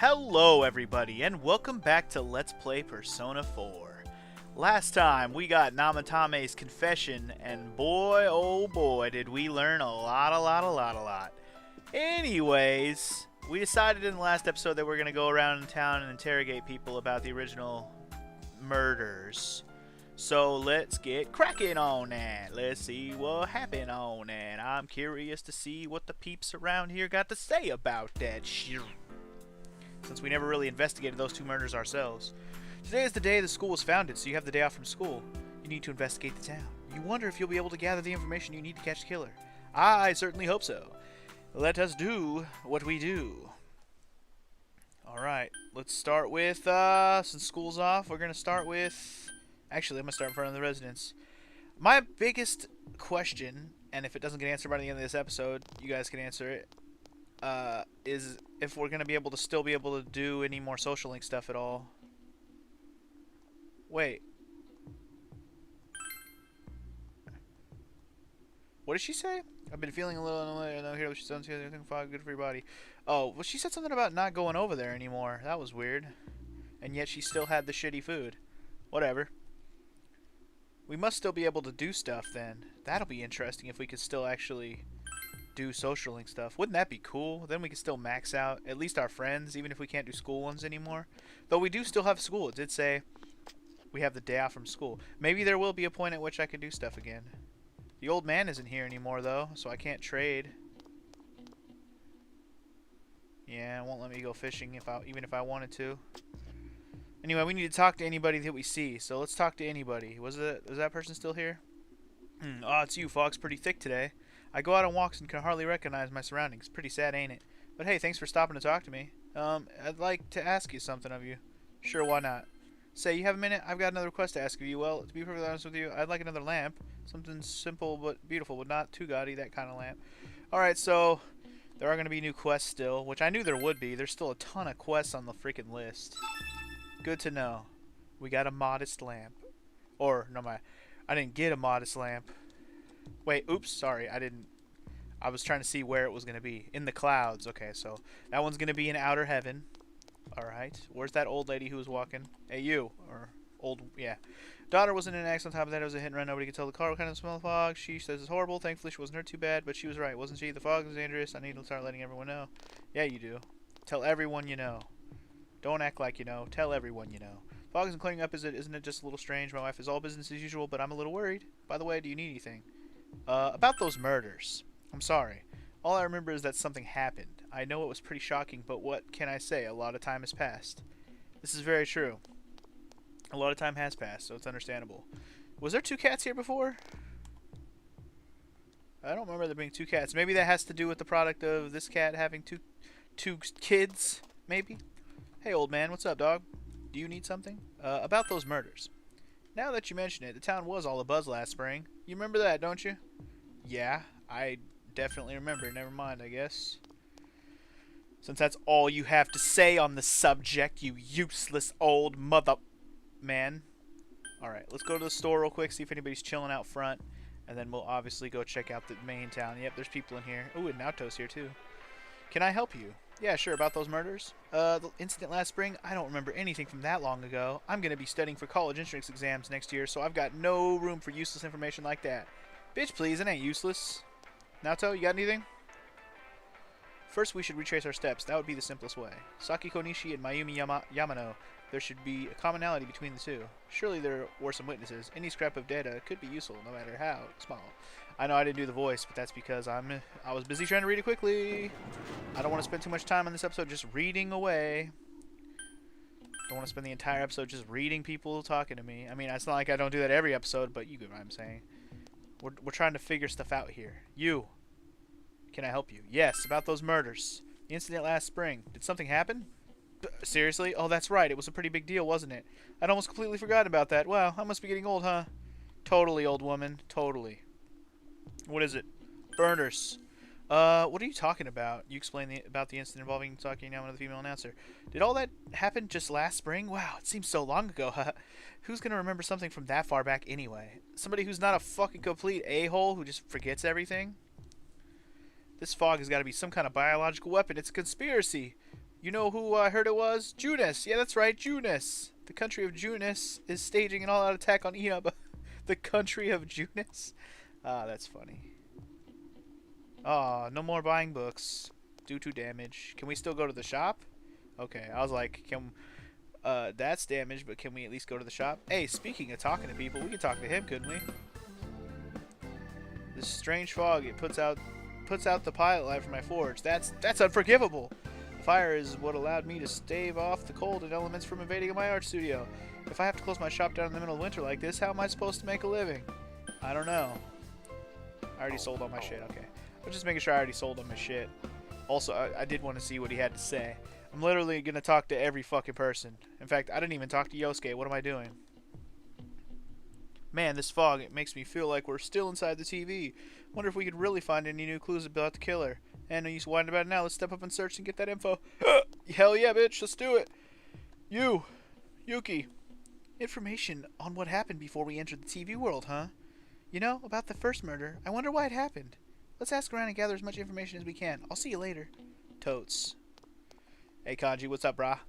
Hello everybody, and welcome back to Let's Play Persona 4. Last time we got Namatame's confession, and boy oh boy did we learn a lot. Anyways, we decided in the last episode that we're going to go around in town and interrogate people about the original murders. So let's get cracking on that. Let's see what happened on that. I'm curious to see what the peeps around here got to say about that shit, since we never really investigated those two murders ourselves. Today is the day the school was founded, so you have the day off from school. You need to investigate the town. You wonder if you'll be able to gather the information you need to catch the killer. I certainly hope so. Let us do what we do. Alright, let's start with, since school's off, we're going to start with... Actually, I'm going to start in front of the residents. My biggest question, and if it doesn't get answered by the end of this episode, you guys can answer it, is if we're going to be able to still be able to do any more social link stuff at all. Wait. What did she say? I've been feeling a little annoyed. I don't hear what she said. Everything fine, good for your body. Oh, well, she said something about not going over there anymore. That was weird. And yet she still had the shitty food. Whatever. We must still be able to do stuff then. That'll be interesting if we could still actually do social link stuff. Wouldn't that be cool? Then we can still max out at least our friends, even if we can't do school ones anymore. Though we do still have school. It did say we have the day off from school. Maybe there will be a point at which I could do stuff again. The old man isn't here anymore though, so I can't trade. Yeah, it won't let me go fishing even if I wanted to. Anyway, we need to talk to anybody that we see, so let's talk to anybody. Was that person still here? Oh, it's you. Fog's pretty thick today. I go out on walks and can hardly recognize my surroundings. Pretty sad, ain't it? But hey, thanks for stopping to talk to me. I'd like to ask you something of you. Sure, why not? Say, you have a minute? I've got another request to ask of you. Well, to be perfectly honest with you, I'd like another lamp. Something simple but beautiful, but not too gaudy, that kind of lamp. Alright, so there are going to be new quests still, which I knew there would be. There's still a ton of quests on the freaking list. Good to know. We got a modest lamp. Or, no, I didn't get a modest lamp. Wait, oops, sorry, I was trying to see where it was going to be. In the clouds. Okay, so that one's going to be in outer heaven. Alright, where's that old lady who was walking? Hey, you. Or, old, yeah. Daughter was in an accident. On top of that, it was a hit and run. Nobody could tell the car what kind of smell of fog. She says it's horrible. Thankfully, she wasn't hurt too bad, but she was right, wasn't she? The fog is dangerous. I need to start letting everyone know. Yeah, you do. Tell everyone you know. Don't act like you know. Tell everyone you know. Fog isn't clearing up, isn't it just a little strange? My wife is all business as usual, but I'm a little worried. By the way, do you need anything? About those murders. I'm sorry. All I remember is that something happened. I know it was pretty shocking, but what can I say? A lot of time has passed. This is very true. A lot of time has passed, so it's understandable. Was there two cats here before? I don't remember there being two cats. Maybe that has to do with the product of this cat having two kids, maybe? Hey, old man, what's up, dog? Do you need something? About those murders. Now that you mention it, the town was all abuzz last spring. You remember that, don't you? Yeah, I definitely remember. Never mind, I guess. Since that's all you have to say on the subject, you useless old mother... man. Alright, let's go to the store real quick, see if anybody's chilling out front. And then we'll obviously go check out the main town. Yep, there's people in here. Ooh, and Naoto's here, too. Can I help you? Yeah, sure, about those murders. The incident last spring, I don't remember anything from that long ago. I'm going to be studying for college entrance exams next year, so I've got no room for useless information like that. Bitch, please, it ain't useless. Naoto, you got anything? First, we should retrace our steps. That would be the simplest way. Sakiko Nishi and Mayumi Yamano. There should be a commonality between the two. Surely there were some witnesses. Any scrap of data could be useful, no matter how small. I know I didn't do the voice, but that's because I was busy trying to read it quickly. I don't want to spend too much time on this episode just reading away. Don't want to spend the entire episode just reading people talking to me. I mean, it's not like I don't do that every episode, but you get what I'm saying. We're trying to figure stuff out here. You. Can I help you? Yes, about those murders. The incident last spring. Did something happen? Seriously? Oh, that's right. It was a pretty big deal, wasn't it? I'd almost completely forgotten about that. Wow, I must be getting old, huh? Totally, old woman. Totally. What is it? Burners. What are you talking about? You explained about the incident involving Saki now and the female announcer. Did all that happen just last spring? Wow, it seems so long ago, huh? Who's gonna remember something from that far back anyway? Somebody who's not a fucking complete a-hole who just forgets everything? This fog has got to be some kind of biological weapon. It's a conspiracy. You know who I heard it was? Junis. Yeah, that's right, Junis. The country of Junis is staging an all-out attack on Inaba. The country of Junis? Ah, that's funny. Ah, no more buying books due to damage. Can we still go to the shop? Okay, I was like, that's damaged, but can we at least go to the shop? Hey, speaking of talking to people, we could talk to him, couldn't we? This strange fog, it puts out the pilot light from my forge. That's unforgivable. The fire is what allowed me to stave off the cold and elements from invading my art studio. If I have to close my shop down in the middle of winter like this, how am I supposed to make a living? I don't know. I already sold all my shit. Okay. I'm just making sure I already sold all my shit. Also, I did want to see what he had to say. I'm literally going to talk to every fucking person. In fact, I didn't even talk to Yosuke. What am I doing? Man, this fog, it makes me feel like we're still inside the TV. Wonder if we could really find any new clues about the killer. And he's whining about it now. Let's step up and search and get that info. Hell yeah, bitch. Let's do it. Yuki. Information on what happened before we entered the TV world, huh? You know, about the first murder. I wonder why it happened. Let's ask around and gather as much information as we can. I'll see you later. Totes. Hey, Kanji, what's up, brah?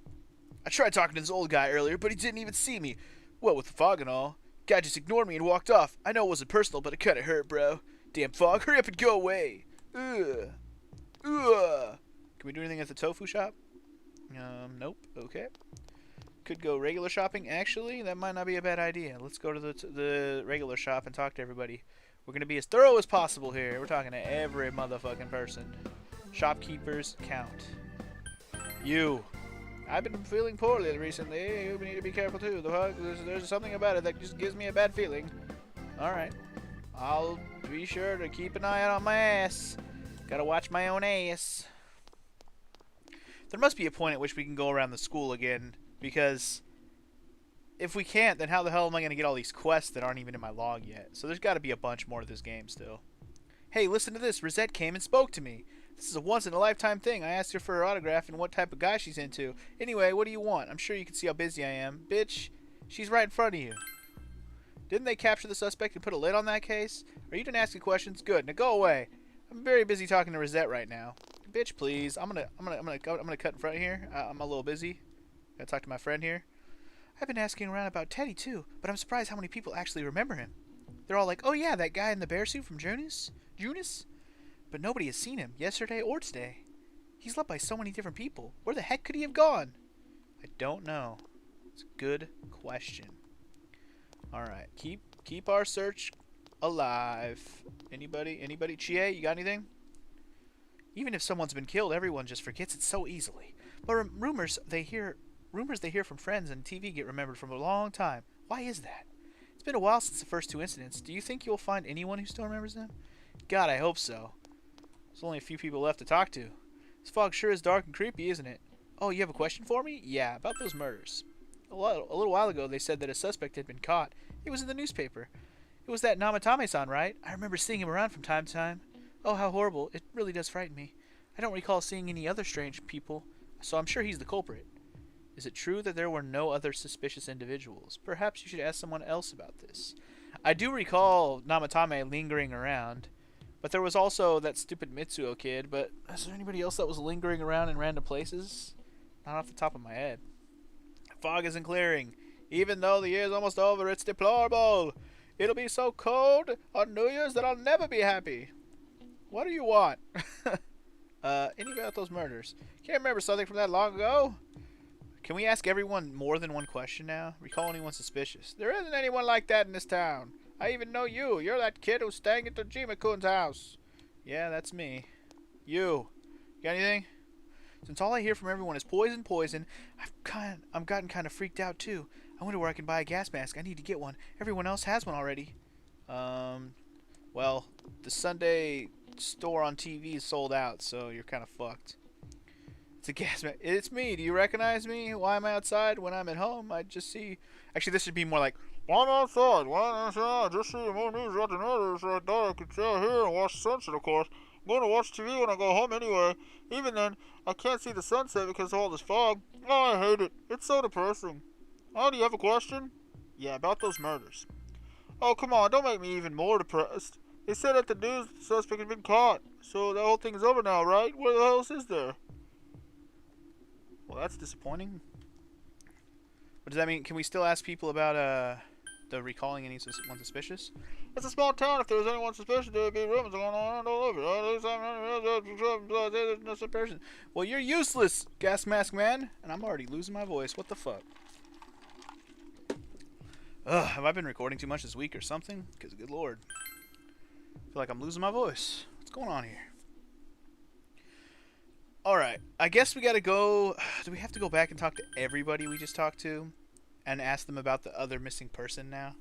I tried talking to this old guy earlier, but he didn't even see me. What with the fog and all. Guy just ignored me and walked off. I know it wasn't personal, but it kinda hurt, bro. Damn fog, hurry up and go away. Ugh. Can we do anything at the tofu shop? Nope. Okay. Could go regular shopping. Actually, that might not be a bad idea. Let's go to the regular shop and talk to everybody. We're going to be as thorough as possible here. We're talking to every motherfucking person. Shopkeepers count. You. I've been feeling poorly recently. You need to be careful too. There's something about it that just gives me a bad feeling. Alright. I'll be sure to keep an eye out on my ass. Gotta watch my own ass. There must be a point at which we can go around the school again. Because if we can't, then how the hell am I going to get all these quests that aren't even in my log yet? So there's got to be a bunch more of this game still. Hey, listen to this. Rosette came and spoke to me. This is a once-in-a-lifetime thing. I asked her for her autograph and what type of guy she's into. Anyway, what do you want? I'm sure you can see how busy I am. Bitch, she's right in front of you. Didn't they capture the suspect and put a lid on that case? Are you done asking questions? Good. Now go away. I'm very busy talking to Rosette right now. Bitch, please. I'm gonna cut in front here. I'm a little busy. Gotta talk to my friend here. I've been asking around about Teddy too, but I'm surprised how many people actually remember him. They're all like, oh yeah, that guy in the bear suit from Junis? But nobody has seen him, yesterday or today. He's loved by so many different people. Where the heck could he have gone? I don't know. It's a good question. Alright, keep our search alive. Anybody? Chie, you got anything? Even if someone's been killed, everyone just forgets it so easily. But rumors they hear from friends and TV get remembered from a long time. Why is that? It's been a while since the first two incidents. Do you think you'll find anyone who still remembers them? God, I hope so. There's only a few people left to talk to. This fog sure is dark and creepy, isn't it? Oh, you have a question for me? Yeah, about those murders. A little while ago, they said that a suspect had been caught. It was in the newspaper. It was that Namatame-san, right? I remember seeing him around from time to time. Oh, how horrible. It really does frighten me. I don't recall seeing any other strange people, so I'm sure he's the culprit. Is it true that there were no other suspicious individuals? Perhaps you should ask someone else about this. I do recall Namatame lingering around, but there was also that stupid Mitsuo kid, but is there anybody else that was lingering around in random places? Not off the top of my head. Fog isn't clearing. Even though the year's almost over, it's deplorable. It'll be so cold on New Year's that I'll never be happy. What do you want? Any about those murders? Can't remember something from that long ago? Can we ask everyone more than one question now? Recall anyone suspicious? There isn't anyone like that in this town. I even know you. You're that kid who's staying at Tojima-kun's house. Yeah, that's me. You got anything? Since all I hear from everyone is poison, I'm gotten kind of freaked out too. I wonder where I can buy a gas mask. I need to get one. Everyone else has one already. Well, the Sunday store on TV is sold out, so you're kind of fucked. It's a gas mask. It's me. Do you recognize me? Why am I outside when I'm at home? I just see... Actually, this should be more like... Why am I outside? Why am I outside? Just see more news out than others, so I thought I could stay here and watch sunset, of course. I'm going to watch TV when I go home anyway. Even then, I can't see the sunset because of all this fog. Oh, I hate it. It's so depressing. Oh, do you have a question? Yeah, about those murders. Oh, come on. Don't make me even more depressed. They said at the news the suspect had been caught. So the whole thing's over now, right? What else is there? Well, that's disappointing. What does that mean? Can we still ask people about the recalling anyone suspicious? It's a small town. If there was anyone suspicious, there would be rumors going on all over. There's no person. Well, you're useless, gas mask man, and I'm already losing my voice. What the fuck? Ugh, have I been recording too much this week or something? Because good lord, I feel like I'm losing my voice. What's going on here? Alright, I guess we gotta go. Do we have to go back and talk to everybody we just talked to? And ask them about the other missing person now?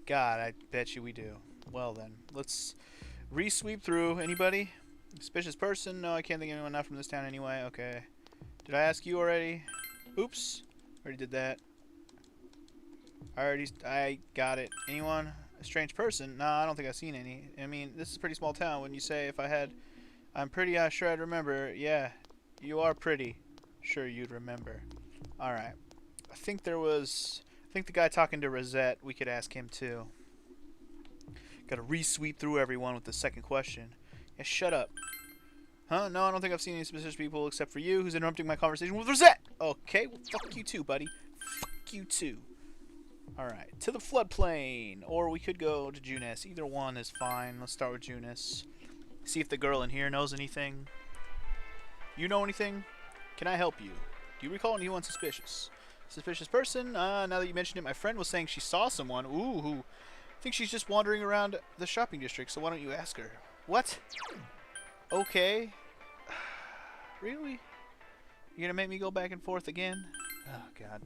God, I bet you we do. Well then, let's re-sweep through. Anybody? Suspicious person? No, I can't think of anyone not from this town anyway. Okay. Did I ask you already? Oops. Already did that. I got it. Anyone? A strange person? No, I don't think I've seen any. I mean, this is a pretty small town. Wouldn't you say if I had... I'm pretty sure I'd remember. Yeah, you are pretty sure you'd remember. Alright. I think the guy talking to Rosette, we could ask him too. Gotta re-sweep through everyone with the second question. Yeah, shut up. Huh? No, I don't think I've seen any suspicious people except for you, who's interrupting my conversation with Rosette! Okay, well, fuck you too, buddy. Fuck you too. Alright, to the floodplain. Or we could go to Junis. Either one is fine. Let's start with Junis. See if the girl in here knows anything. You know anything? Can I help you? Do you recall anyone suspicious? Suspicious person? Now that you mentioned it, my friend was saying she saw someone. Ooh, I think she's just wandering around the shopping district, so why don't you ask her? What? Okay. Really? You're gonna make me go back and forth again? Oh, God.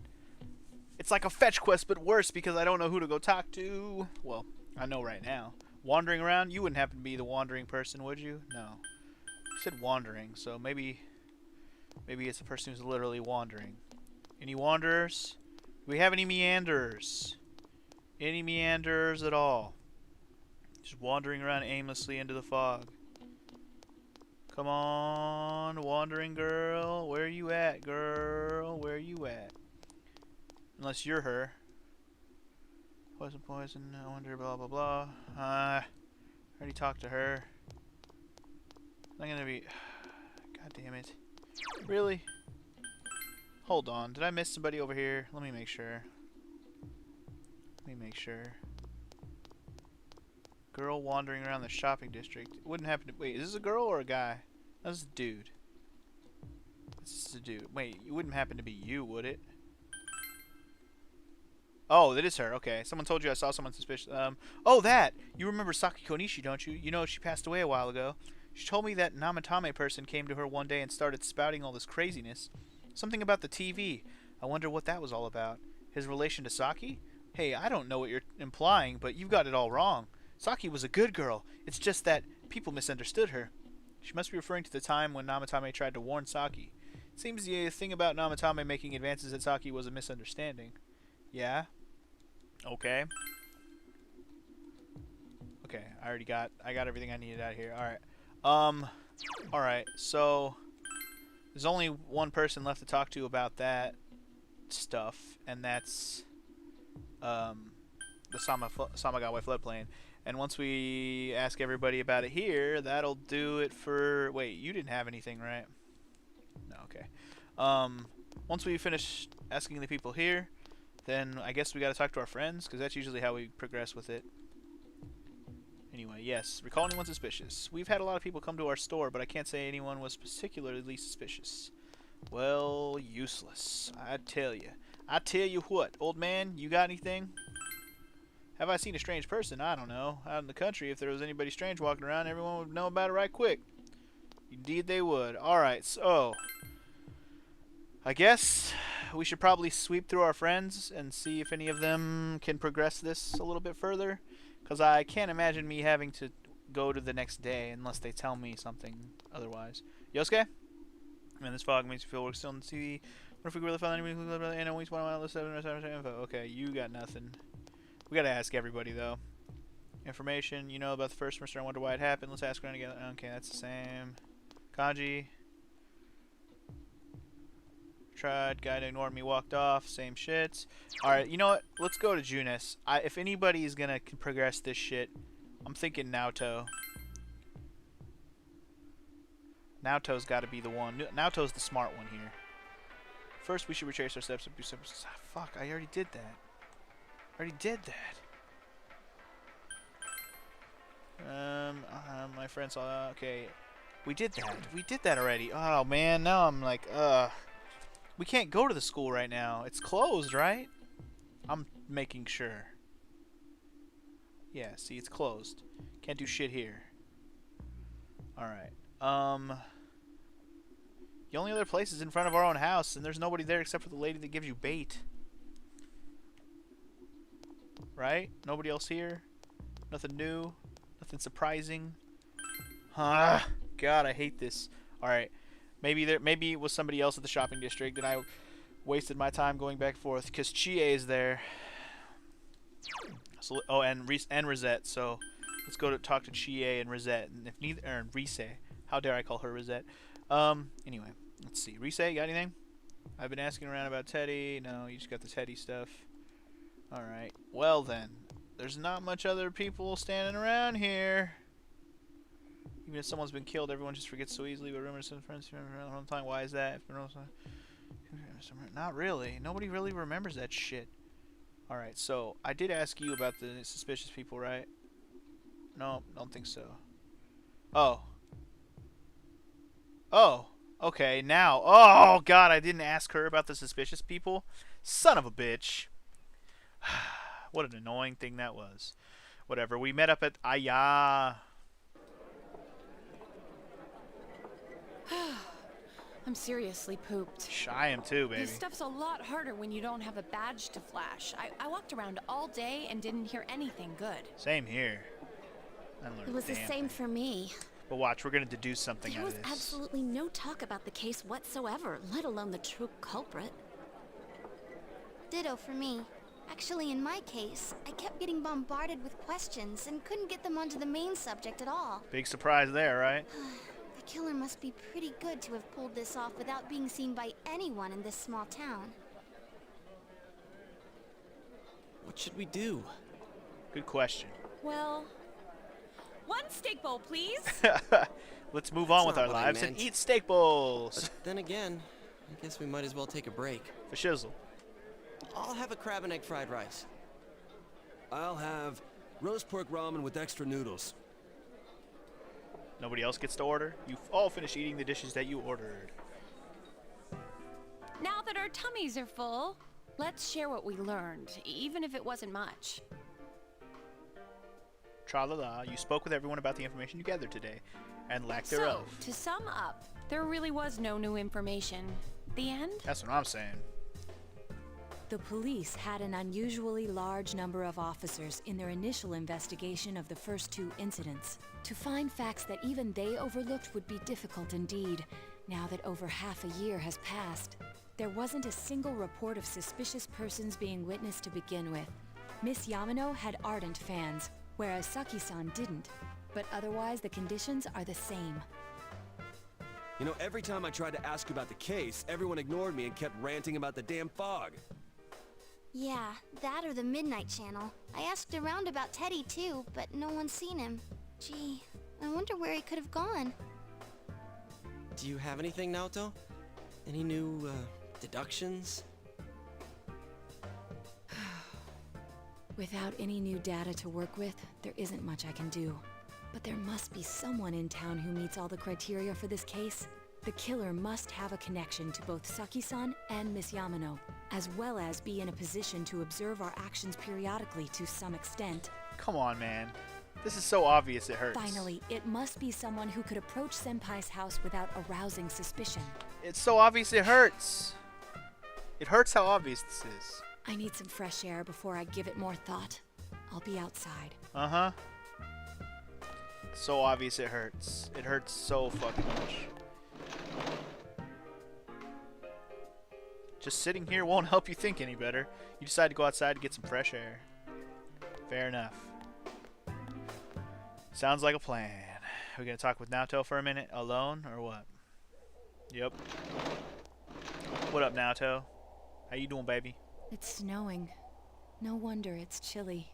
It's like a fetch quest, but worse because I don't know who to go talk to. Well, I know right now. Wandering around? You wouldn't happen to be the wandering person, would you? No. You said wandering, so maybe it's the person who's literally wandering. Any wanderers? Do we have any meanderers? Any meanderers at all? Just wandering around aimlessly into the fog. Come on, wandering girl. Where you at, girl? Where you at? Unless you're her. Poison, I wonder, blah, blah, blah. I already talked to her. I'm gonna be... God damn it. Really? Hold on. Did I miss somebody over here? Let me make sure. Girl wandering around the shopping district. It wouldn't happen to... Wait, is this a girl or a guy? That's a dude. This is a dude. Wait, it wouldn't happen to be you, would it? Oh, that is her. Okay. Someone told you I saw someone suspicious. Oh, that! You remember Saki Konishi, don't you? You know she passed away a while ago. She told me that Namatame person came to her one day and started spouting all this craziness. Something about the TV. I wonder what that was all about. His relation to Saki? Hey, I don't know what you're implying, but you've got it all wrong. Saki was a good girl. It's just that people misunderstood her. She must be referring to the time when Namatame tried to warn Saki. It seems the thing about Namatame making advances at Saki was a misunderstanding. Yeah? Okay. Okay, I got everything I needed out here. Alright. Alright, so there's only one person left to talk to about that stuff, and that's the Samagawa floodplain. And once we ask everybody about it here, that'll do it for... Wait, you didn't have anything, right? No, okay. Once we finish asking the people here, then I guess we gotta talk to our friends, because that's usually how we progress with it. Anyway, yes. Recall anyone suspicious. We've had a lot of people come to our store, but I can't say anyone was particularly suspicious. Well, useless. I tell you. I tell you what, old man, you got anything? Have I seen a strange person? I don't know. Out in the country, if there was anybody strange walking around, everyone would know about it right quick. Indeed they would. Alright, so... I guess we should probably sweep through our friends and see if any of them can progress this a little bit further. Because I can't imagine me having to go to the next day unless they tell me something otherwise. Yosuke? Man, this fog makes me feel we're still in the TV. What if we really found anybody who lived in always one of the 7 info? Okay, you got nothing. We gotta ask everybody though. Information, you know about the first semester, I wonder why it happened. Let's ask around again. Okay, that's the same. Kanji. Tried, guy ignored me, walked off, same shit. Alright, you know what? Let's go to Junis. If anybody's gonna progress this shit, I'm thinking Naoto. Naoto's gotta be the one. Naoto's the smart one here. First, we should retrace our steps and do some. Fuck! I already did that. My friend saw. Okay, we did that. We did that already. Oh man, now I'm like, we can't go to the school right now. It's closed, right? I'm making sure. Yeah, see, it's closed. Can't do shit here. Alright. The only other place is in front of our own house, and there's nobody there except for the lady that gives you bait. Right? Nobody else here? Nothing new? Nothing surprising? Huh? God, I hate this. Alright. Maybe it was somebody else at the shopping district, and I wasted my time going back and forth, because Chie is there. So, oh, and Rosette, so let's go to talk to Chie and Rosette, and if neither, or Rise. How dare I call her Rosette? Anyway, let's see. Rise, got anything? I've been asking around about Teddy. No, you just got the Teddy stuff. Alright. Well then, there's not much other people standing around here. Even if someone's been killed, everyone just forgets so easily. But rumors and friends remember around all the time. Why is that? Not really. Nobody really remembers that shit. Alright, so I did ask you about the suspicious people, right? No, don't think so. Oh. Oh. Okay, now. Oh, God, I didn't ask her about the suspicious people. Son of a bitch. What an annoying thing that was. Whatever. We met up at Aya. I'm seriously pooped. I am too, baby. This stuff's a lot harder when you don't have a badge to flash. I walked around all day and didn't hear anything good. Same here. It was the same for me. But watch, we're going to deduce something out of this. There was absolutely no talk about the case whatsoever, let alone the true culprit. Ditto for me. Actually, in my case, I kept getting bombarded with questions and couldn't get them onto the main subject at all. Big surprise there, right? The killer must be pretty good to have pulled this off without being seen by anyone in this small town. What should we do? Good question. Well, one steak bowl, please. Let's move on with our lives and eat steak bowls. But then again, I guess we might as well take a break. For shizzle. I'll have a crab and egg fried rice. I'll have roast pork ramen with extra noodles. Nobody else gets to order? You've all finished eating the dishes that you ordered. Now that our tummies are full, let's share what we learned, even if it wasn't much. Tra-la-la, you spoke with everyone about the information you gathered today, and lack thereof. So, to sum up, there really was no new information. The end? That's what I'm saying. The police had an unusually large number of officers in their initial investigation of the first two incidents. To find facts that even they overlooked would be difficult indeed, now that over half a year has passed. There wasn't a single report of suspicious persons being witnessed to begin with. Miss Yamano had ardent fans, whereas Saki-san didn't. But otherwise, the conditions are the same. You know, every time I tried to ask about the case, everyone ignored me and kept ranting about the damn fog. Yeah, that or the Midnight Channel. I asked around about Teddy too, but no one's seen him. Gee, I wonder where he could have gone. Do you have anything, Naoto? Any new, deductions? Without any new data to work with, there isn't much I can do. But there must be someone in town who meets all the criteria for this case. The killer must have a connection to both Saki-san and Miss Yamano, as well as be in a position to observe our actions periodically to some extent. Come on, man. This is so obvious it hurts. Finally, it must be someone who could approach Senpai's house without arousing suspicion. It's so obvious it hurts. It hurts how obvious this is. I need some fresh air before I give it more thought. I'll be outside. Uh-huh. So obvious it hurts. It hurts so fucking much. Just sitting here won't help you think any better. You decide to go outside to get some fresh air. Fair enough. Sounds like a plan. We gonna talk with Naoto for a minute alone or what? Yep. What up, Naoto? How you doing, baby? It's snowing. No wonder it's chilly.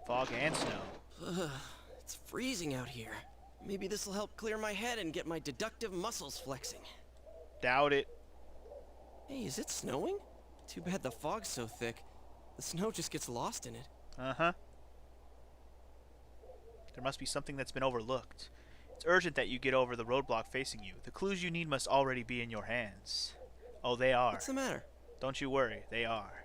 Fog and snow. It's freezing out here. Maybe this'll help clear my head and get my deductive muscles flexing. Doubt it. Hey, is it snowing? Too bad the fog's so thick. The snow just gets lost in it. Uh-huh. There must be something that's been overlooked. It's urgent that you get over the roadblock facing you. The clues you need must already be in your hands. Oh, they are. What's the matter? Don't you worry, they are.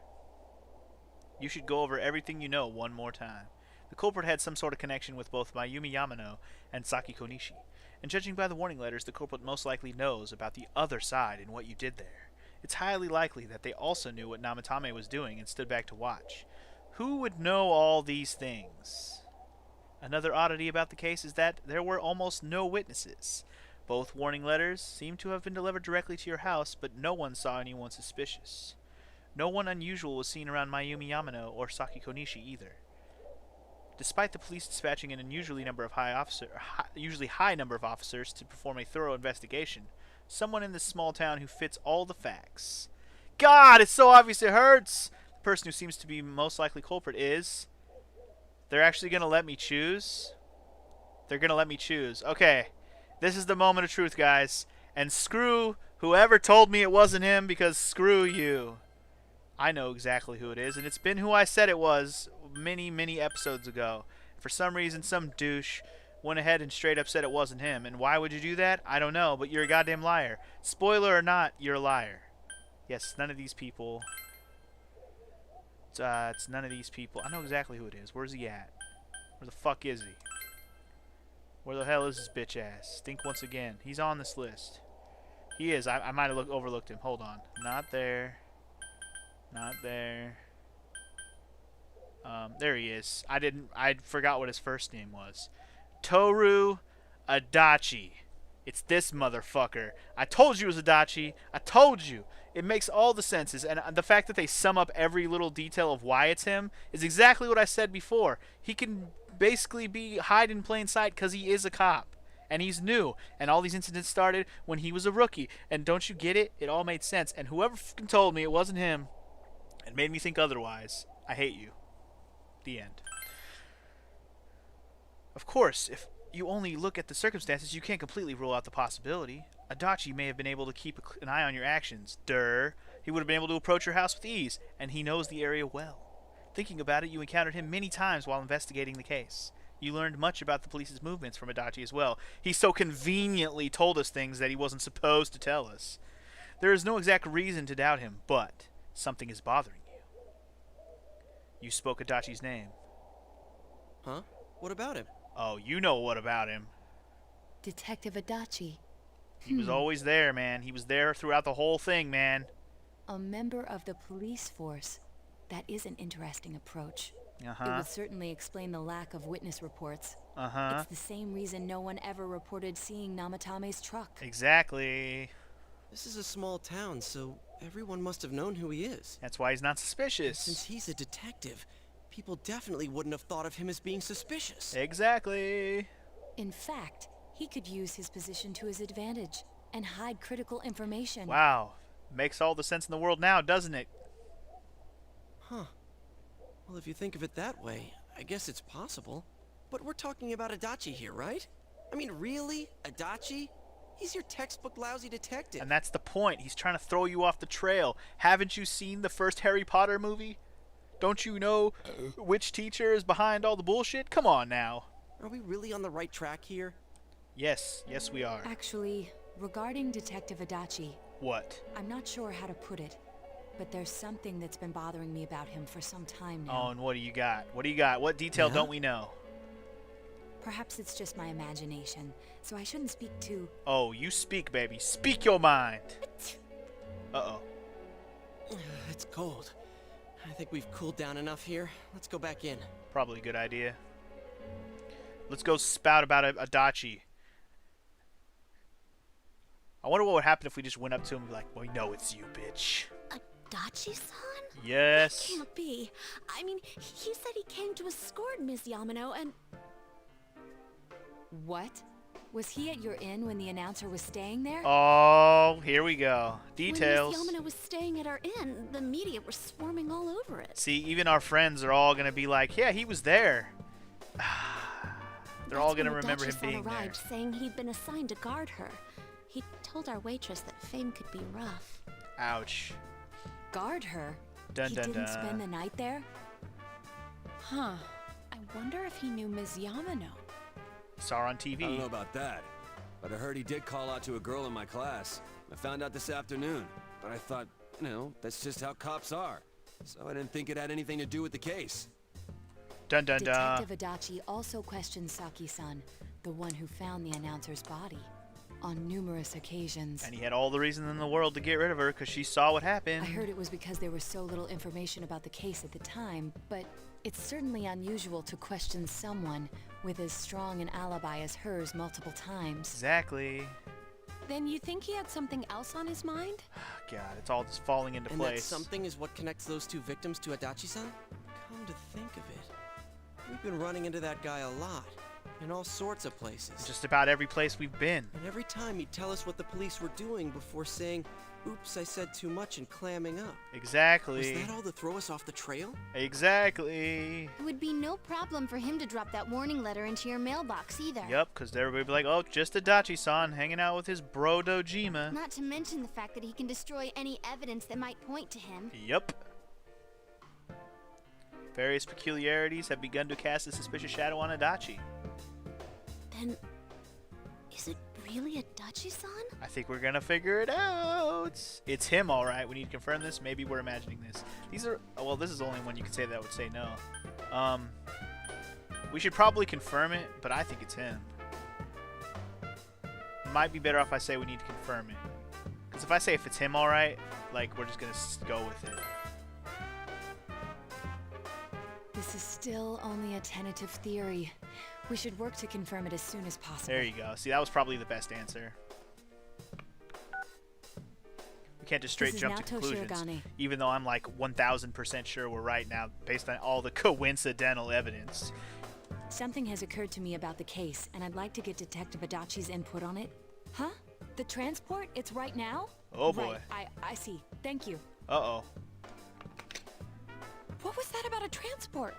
You should go over everything you know one more time. The culprit had some sort of connection with both Mayumi Yamano and Saki Konishi, and judging by the warning letters, the culprit most likely knows about the other side and what you did there. It's highly likely that they also knew what Namatame was doing and stood back to watch. Who would know all these things? Another oddity about the case is that there were almost no witnesses. Both warning letters seem to have been delivered directly to your house, but no one saw anyone suspicious. No one unusual was seen around Mayumi Yamano or Saki Konishi either. Despite the police dispatching an unusually high number of officers to perform a thorough investigation, someone in this small town who fits all the facts. God, it's so obvious it hurts! The person who seems to be most likely culprit is... They're actually going to let me choose? They're going to let me choose. Okay, this is the moment of truth, guys. And screw whoever told me it wasn't him, because screw you. I know exactly who it is, and it's been who I said it was many, many episodes ago. For some reason, some douche went ahead and straight up said it wasn't him. And why would you do that? I don't know, but you're a goddamn liar. Spoiler or not, you're a liar. Yes, none of these people... It's none of these people. I know exactly who it is. Where's he at? Where the fuck is he? Where the hell is this bitch ass? Think once again. He's on this list. He is. I might have overlooked him. Hold on. Not there. Not there. There he is. I forgot what his first name was. Toru Adachi. It's this motherfucker. I told you it was Adachi. I told you. It makes all the senses, and the fact that they sum up every little detail of why it's him is exactly what I said before. He can basically hide in plain sight because he is a cop, and he's new, and all these incidents started when he was a rookie. And don't you get it? It all made sense, and whoever fucking told me it wasn't him and made me think otherwise, I hate you. The end. Of course, if you only look at the circumstances, you can't completely rule out the possibility. Adachi may have been able to keep an eye on your actions. He would have been able to approach your house with ease, and he knows the area well. Thinking about it, you encountered him many times while investigating the case. You learned much about the police's movements from Adachi as well. He so conveniently told us things that he wasn't supposed to tell us. There is no exact reason to doubt him, but something is bothering you. You spoke Adachi's name. Huh? What about him? Oh, you know what about him. Detective Adachi. He was always there, man. He was there throughout the whole thing, man. A member of the police force. That is an interesting approach. It Uh-huh. would certainly explain the lack of witness reports. Uh-huh. It's the same reason no one ever reported seeing Namatame's truck. Exactly. This is a small town, so everyone must have known who he is. That's why he's not And suspicious. since he's a detective, people definitely wouldn't have thought of him as being suspicious. Exactly. In fact, he could use his position to his advantage and hide critical information. Wow. Makes all the sense in the world now, doesn't it? Huh. Well, if you think of it that way, I guess it's possible. But we're talking about Adachi here, right? I mean, really? Adachi? He's your textbook lousy detective. And that's the point. He's trying to throw you off the trail. Haven't you seen the first Harry Potter movie? Don't you know which teacher is behind all the bullshit? Come on now. Are we really on the right track here? Yes. Yes, we are. Actually, regarding Detective Adachi, What? I'm not sure how to put it, but there's something that's been bothering me about him for some time Oh, now. and what do you got? What do you got? What detail Yeah? don't we know? Perhaps it's just my imagination, so I shouldn't speak too... Oh, you speak, baby. Speak your mind. Uh-oh. It's cold. I think we've cooled down enough here. Let's go back in. Probably a good idea. Let's go spout about Adachi. I wonder what would happen if we just went up to him and be like, "We know it's you, bitch." Adachi-san? Yes. Can't be. I mean, he said he came to escort Miss Yamano and... What? Was he at your inn when the announcer was staying there? Oh, here we go. Details. When Miss Yamano was staying at our inn, the media were swarming all over it. See, even our friends are all going to be like, yeah, he was there. They're all going to remember him being there. arrived saying he'd been assigned to guard her. He told our waitress that fame could be rough. Ouch. Guard her? Dun He dun didn't dun. spend the night there? Huh. I wonder if he knew Ms. Yamano. Saw her on I don't TV. know about that, but I heard he did call out to a girl in my class. I found out this afternoon, but I thought, you know, that's just how cops are. So I didn't think it had anything to do with the case. Dun dun dun. Detective Adachi also questioned Saki-san, the one who found the announcer's body, on numerous occasions. And he had all the reason in the world to get rid of her because she saw what happened. I heard it was because there was so little information about the case at the time, but it's certainly unusual to question someone with as strong an alibi as hers multiple times. Exactly. Then you think he had something else on his mind? God, it's all just falling into And that place. something is what connects those two victims to Adachi-san? Come to think of it, we've been running into that guy a lot, in all sorts of places. Just about every place we've been. And every time he'd tell us what the police were doing before saying, "Oops, I said too much," and clamming up. Exactly. Was that all to throw us off the trail? Exactly. It would be no problem for him to drop that warning letter into your mailbox either. Yep, because everybody would be like, oh, just Adachi-san hanging out with his bro Dojima. Not to mention the fact that he can destroy any evidence that might point to him. Yep. Various peculiarities have begun to cast a suspicious shadow on Adachi. Then, is it really Adachi-san? I think we're gonna figure it out. It's him, all right. We need to confirm this. Maybe we're imagining this. These are well. This is the only one you could say that would say no. We should probably confirm it, but I think it's him. Might be better if I say we need to confirm it. Because if I say if it's him, all right, like we're just gonna go with it. This is still only a tentative theory. We should work to confirm it as soon as possible. There you go. See, that was probably the best answer. We can't just straight This is jump to Naoto conclusions. Shirogane. Even though I'm like 1000% sure we're right now based on all the coincidental evidence. Something has occurred to me about the case, and I'd like to get Detective Adachi's input on it. Huh? The transport? It's right now? Oh boy. Right, I see. Thank you. Uh-oh. What was that about a transport?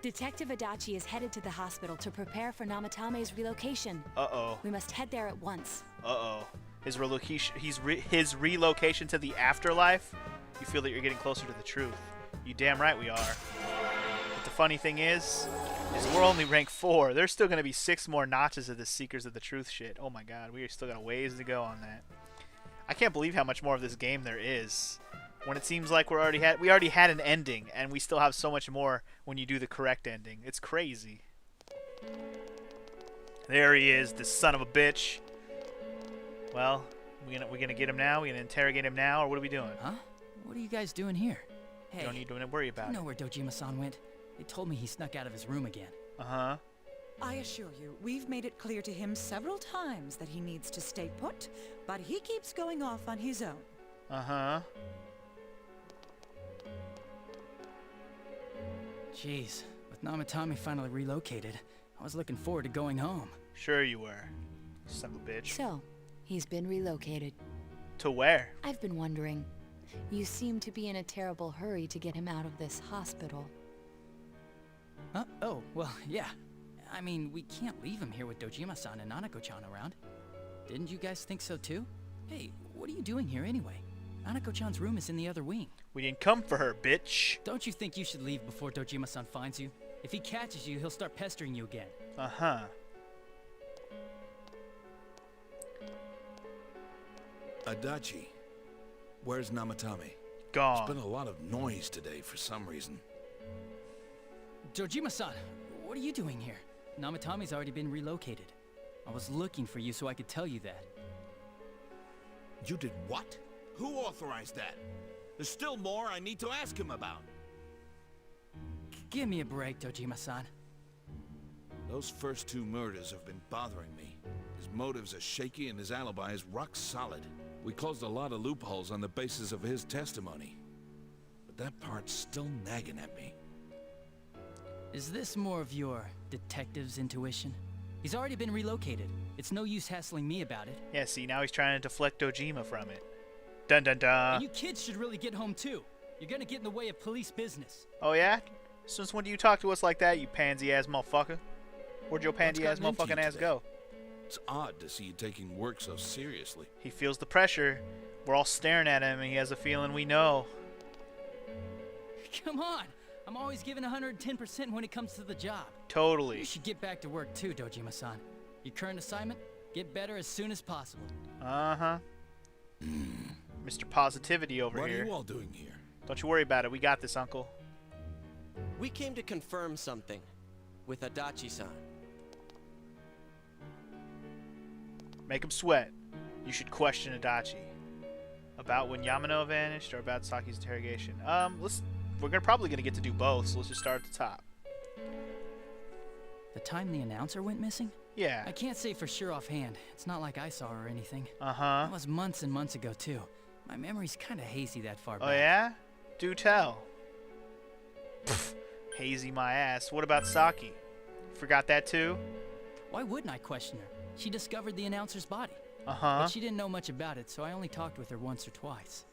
Detective Adachi is headed to the hospital to prepare for Namatame's relocation. Uh-oh. We must head there at once. Uh-oh. His relocation his relocation to the afterlife? You feel that you're getting closer to the truth. You damn right we are. But the funny thing is we're only rank 4. There's still going to be 6 more notches of this Seekers of the Truth shit. Oh my god, we still got a ways to go on that. I can't believe how much more of this game there is. When it seems like we already had an ending, and we still have so much more when you do the correct ending. It's crazy. There he is, this son of a bitch. Well, we gonna get him now? We gonna interrogate him now, or what are we doing? Huh? What are you guys doing here? Hey, You don't need to worry about you know it. where Dojima-san went? They told me he snuck out of his room again. Uh-huh. I assure you, we've made it clear to him several times that he needs to stay put, but he keeps going off on his own. Uh-huh. Jeez, with Namatame finally relocated, I was looking forward to going home. Sure you were, son of a bitch. So, he's been relocated. To where? I've been wondering. You seem to be in a terrible hurry to get him out of this hospital. Huh? Oh, well, yeah. I mean, we can't leave him here with Dojima-san and Nanako-chan around. Didn't you guys think so too? Hey, what are you doing here anyway? Nanako-chan's room is in the other wing. We didn't come for her, bitch. Don't you think you should leave before Dojima-san finds you? If he catches you, he'll start pestering you again. Uh-huh. Adachi, where's Namatame? Gone. There's been a lot of noise today for some reason. Dojima-san, what are you doing here? Namatame's already been relocated. I was looking for you so I could tell you that. You did what? Who authorized that? There's still more I need to ask him about. Give me a break, Dojima-san. Those first 2 murders have been bothering me. His motives are shaky and his alibi is rock solid. We closed a lot of loopholes on the basis of his testimony. But that part's still nagging at me. Is this more of your detective's intuition? He's already been relocated. It's no use hassling me about it. Yeah, see, now he's trying to deflect Dojima from it. Dun dun dun. And you kids should really get home too. You're gonna get in the way of police business. Oh yeah? Since when do you talk to us like that, you pansy-ass motherfucker? Where'd your pansy-ass gotten into motherfucking you ass today? go? It's odd to see you taking work so seriously. He feels the pressure. We're all staring at him, and he has a feeling we know. Come on! I'm always giving 110% when it comes to the job. Totally. You should get back to work too, Dojima-san. Your current assignment? Get better as soon as possible. Uh-huh. Mr. Positivity over What here. are you all doing here? Don't you worry about it. We got this, Uncle. We came to confirm something with Adachi-san. Make him sweat. You should question Adachi. About when Yamano vanished or about Saki's interrogation? We're probably gonna get to do both, so let's just start at the top. The time the announcer went missing? Yeah. I can't say for sure offhand. It's not like I saw her or anything. Uh-huh. That was months and months ago, too. My memory's kind of hazy that far back. Oh, yeah? Do tell. Pfft, hazy my ass. What about Saki? Forgot that too? Why wouldn't I question her? She discovered the announcer's body. Uh-huh. But she didn't know much about it, so I only talked with her once or twice.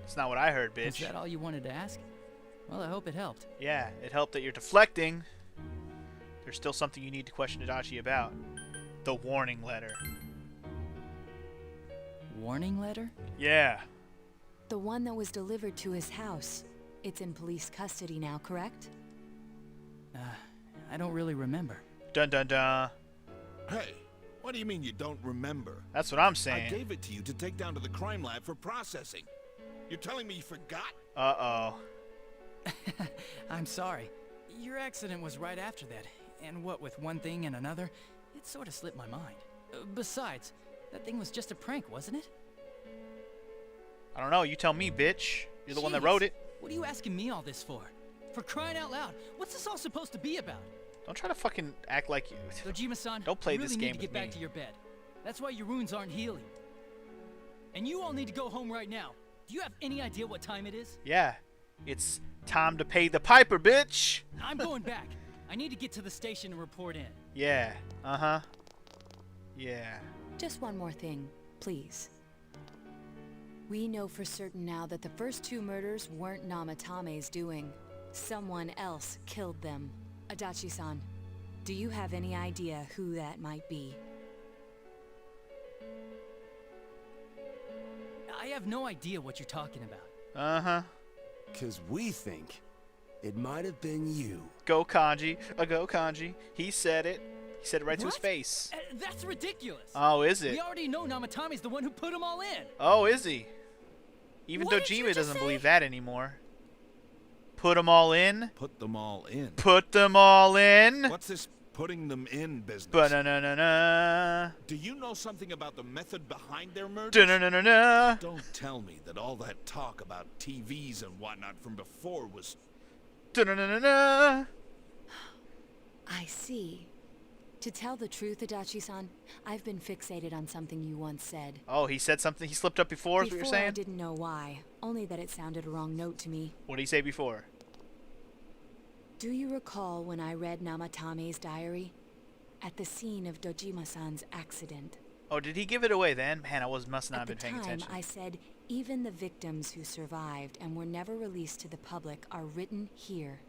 That's not what I heard, bitch. Is that all you wanted to ask? Well, I hope it helped. Yeah, it helped that you're deflecting. There's still something you need to question Adachi about. The warning letter. Warning letter? Yeah. The one that was delivered to his house. It's in police custody now, correct? I don't really remember. Dun dun dun. Hey, what do you mean you don't remember? That's what I'm I saying. gave it to you to take down to the crime lab for processing. You're telling me you forgot? Uh-oh. I'm sorry. Your accident was right after that. And what with one thing and another, it sort of slipped my mind. Besides, that thing was just a prank, wasn't it? I don't know. You tell me, bitch. You're the one that Jeez, wrote it. What are you asking me all this for? For crying out loud, what's this all supposed to be about? Don't try to fucking act like you. Dojima-san, Don't play you really this need game to with get back me. to your bed. That's why your wounds aren't healing. And you all need to go home right now. Do you have any idea what time it is? Yeah. It's time to pay the piper, bitch. I'm going back. I need to get to the station and report in. Yeah. Uh-huh. Yeah. Just one more thing, please. We know for certain now that the first two murders weren't Namatame's doing. Someone else killed them. Adachi-san, do you have any idea who that might be? I have no idea what you're talking about. Uh-huh. 'Cause we think it might have been you. Go Kanji. Go Kanji. He said it. He said it right to his What? face. That's ridiculous. Oh, is it? We already know Namatame's the one who put them all in. Oh, is he? Even What did you Dojima just doesn't say? believe that anymore. Put them all in? Put them all in. Put them all in? What's this putting them in business? Ba-na-na-na-na. Do you know something about the method behind their murders? Da-na-na-na-na. Don't tell me that all that talk about TVs and whatnot from before was... Da-na-na-na-na. I see. To tell the truth, Adachi-san, I've been fixated on something you once said. Oh, he said something. He slipped up before, is what you're Before I saying? didn't know why, only that it sounded a wrong note to me. What did he say before? Do you recall when I read Namatame's diary? At the scene of Dojima-san's accident. Oh, did he give it away then? Man, must not At have the been paying time, attention. I said, even the victims who survived and were never released to the public are written here.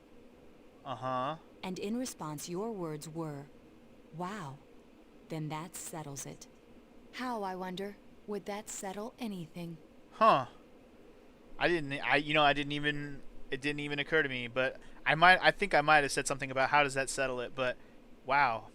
Uh-huh. And in response, your words were, wow, then that settles it. How, I wonder, would that settle anything? Huh. It didn't even occur to me, but I think I might have said something about how does that settle it, but wow.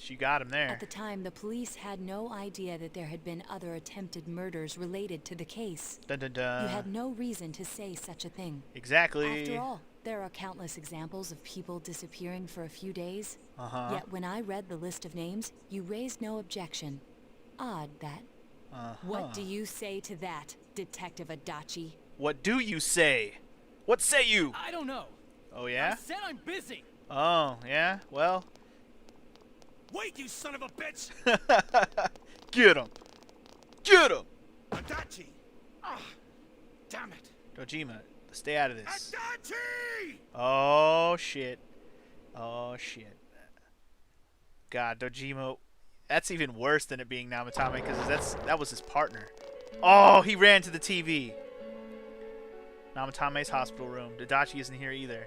She got him there. At the time, the police had no idea that there had been other attempted murders related to the case. Dun dun dun. You had no reason to say such a thing. Exactly. After all, there are countless examples of people disappearing for a few days. Uh-huh. Yet when I read the list of names, you raised no objection. Odd, that. Uh-huh. What do you say to that, Detective Adachi? What do you say? What say you? I don't know. Oh, yeah? I said I'm busy. Oh, yeah? Well. Wait, you son of a bitch! Get him! Get him! Adachi! Ah, damn it! Dojima, stay out of this. Adachi! Oh, shit. Oh, shit. God, Dojima, that's even worse than it being Namatame, because that was his partner. Oh, he ran to the TV. Namatame's hospital room. Adachi isn't here either.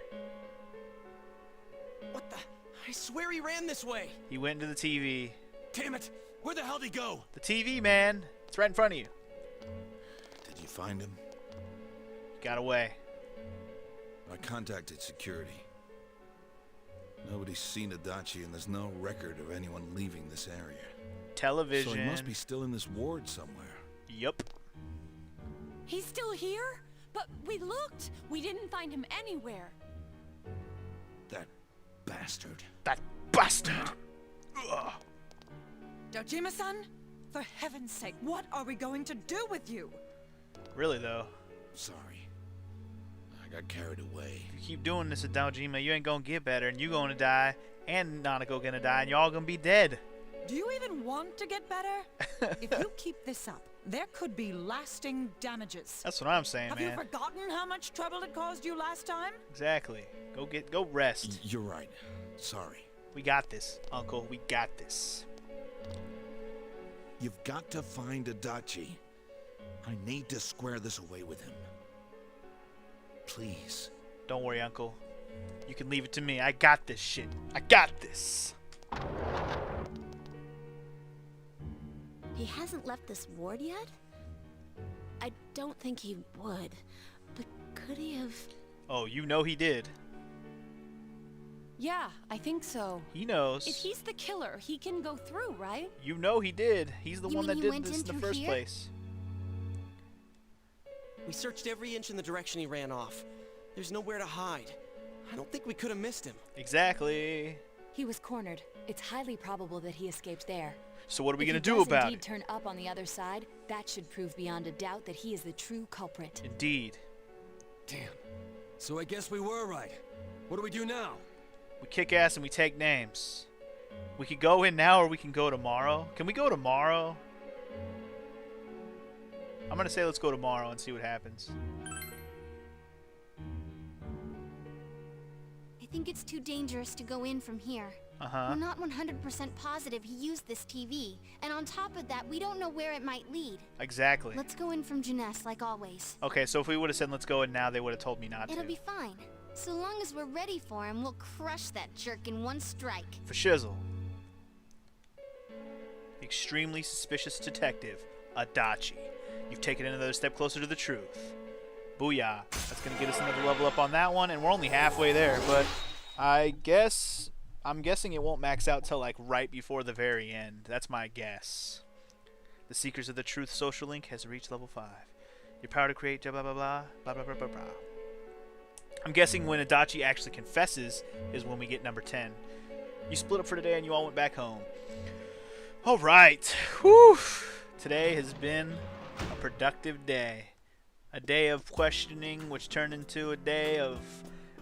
What the? I swear he ran this way. He went into the TV. Damn it. Where the hell'd he go? The TV, man. It's right in front of you. Did you find him? Got away. I contacted security. Nobody's seen Adachi, and there's no record of anyone leaving this area. Television. So he must be still in this ward somewhere. Yup. He's still here? But we looked. We didn't find him anywhere. That bastard. That bastard! Ugh. Dojima-san, for heaven's sake, what are we going to do with you? Really, though. Sorry. I got carried away. If you keep doing this at Dojima, you ain't gonna get better, and you gonna die, and Nanako gonna die, and y'all gonna be dead. Do you even want to get better? If you keep this up, there could be lasting damages. That's what I'm saying, Have man. you forgotten how much trouble it caused you last time? Exactly. Go rest. You're right. Sorry. We got this, Uncle. We got this. You've got to find Adachi. I need to square this away with him. Please. Don't worry, Uncle. You can leave it to me. I got this shit. I got this. He hasn't left this ward yet? I don't think he would. But could he have... Oh, you know he did. Yeah, I think so. He knows. If he's the killer, he can go through, right? You know he did. He's the You one mean that he did went this in in the through first here? place. We searched every inch in the direction he ran off. There's nowhere to hide. I don't think we could have missed him. Exactly. He was cornered. It's highly probable that he escaped there. So what are we If gonna he do does about indeed it? turn up on the other side, that should prove beyond a doubt that he is the true culprit. Indeed. Damn. So I guess we were right. What do we do now? We kick ass and we take names. We could go in now or we can go tomorrow. Can we go tomorrow? I'm gonna say let's go tomorrow and see what happens. I think it's too dangerous to go in from here. Uh-huh. We're not 100% positive he used this TV. And on top of that, we don't know where it might lead. Exactly. Let's go in from Jeunesse, like always. Okay, so if we would have said let's go in now, they would have told me not to. It'll be fine. So long as we're ready for him, we'll crush that jerk in one strike. For shizzle. Extremely suspicious detective, Adachi. You've taken another step closer to the truth. Booyah. That's going to get us another level up on that one, and we're only halfway there, but I'm guessing it won't max out till like right before the very end. That's my guess. The Seekers of the Truth social link has reached level 5. Your power to create blah blah blah blah blah blah blah blah blah. I'm guessing when Adachi actually confesses is when we get number 10. You split up for today and you all went back home. Alright. Whew. Today has been a productive day. A day of questioning which turned into a day of